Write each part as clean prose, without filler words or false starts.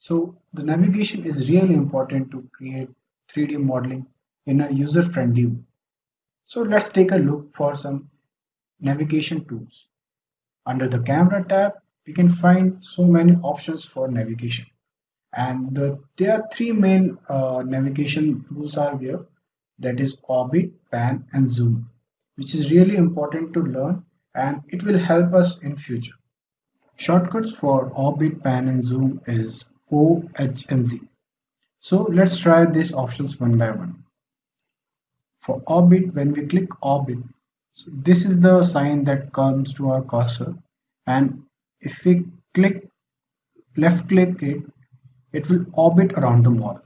So the navigation is really important to create 3D modeling in a user-friendly way. So let's take a look for some navigation tools. Under the camera tab, we can find so many options for navigation. And there are three main navigation tools are there. That is orbit, pan, and zoom, which is really important to learn and it will help us in future. Shortcuts for orbit, pan, and zoom is O, H, and Z. So let's try these options one by one. For orbit, when we click orbit, so this is the sign that comes to our cursor, and if we click left click it, it will orbit around the model.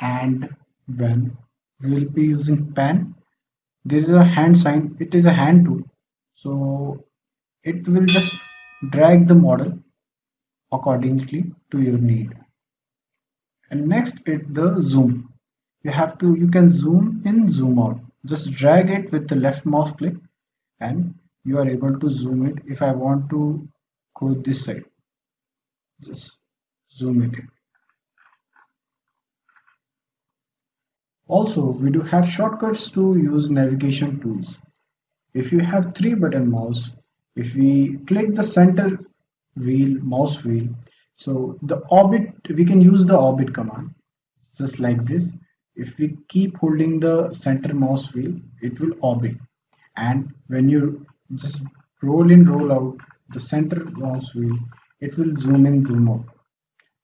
And when we will be using pan, there is a hand sign, it is a hand tool. So it will just drag the model accordingly to your need. And next is the zoom. You can zoom in, zoom out. Just drag it with the left mouse click and you are able to zoom it. If I want to go this side, just zoom it in. Also, we do have shortcuts to use navigation tools. If you have three button mouse, if we click the center mouse wheel, so the orbit, we can use the orbit command just like this. If we keep holding the center mouse wheel, it will orbit. And when you just roll in, roll out the center mouse wheel, it will zoom in, zoom out.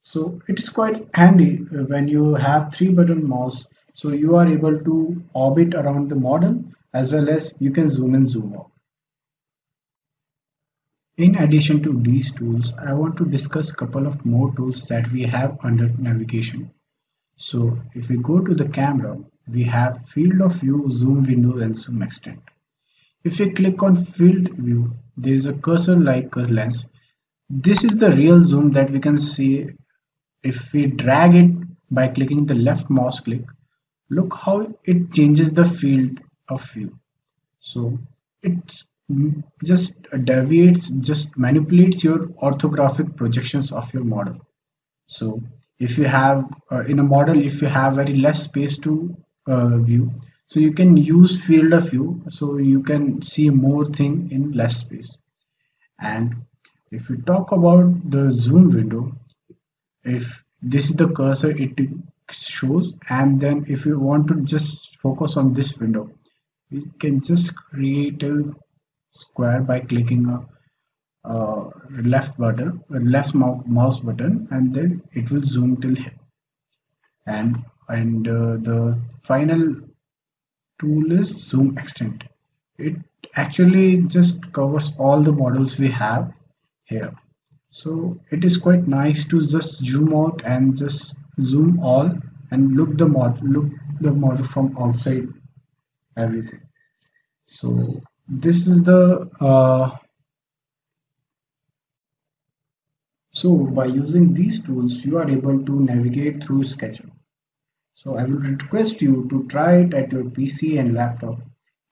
So it is quite handy when you have three button mouse. So you are able to orbit around the model as well as you can zoom in, zoom out. In addition to these tools, I want to discuss a couple of more tools that we have under navigation. So if we go to the camera, we have field of view, zoom window and zoom extent. If we click on field view, there is a cursor like a lens. This is the real zoom that we can see if we drag it by clicking the left mouse click. Look how it changes the field of view. So it just deviates, just manipulates your orthographic projections of your model. So if you have in a model, if you have very less space to view, so you can use field of view, so you can see more thing in less space. And if we talk about the zoom window, if this is the cursor it shows, and then if you want to just focus on this window, we can just create a square by clicking left mouse button, and then it will zoom till here. And the final tool is zoom extent. It actually just covers all the models we have here. So it is quite nice to just zoom out and just zoom all and look the model from outside everything. So this is the so by using these tools you are able to navigate through SketchUp. So I will request you to try it at your PC and laptop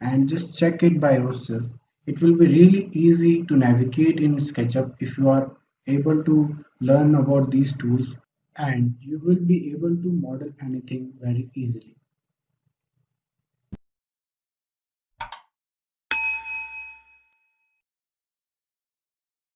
and just check it by yourself. It will be really easy to navigate in SketchUp if you are able to learn about these tools, and you will be able to model anything very easily.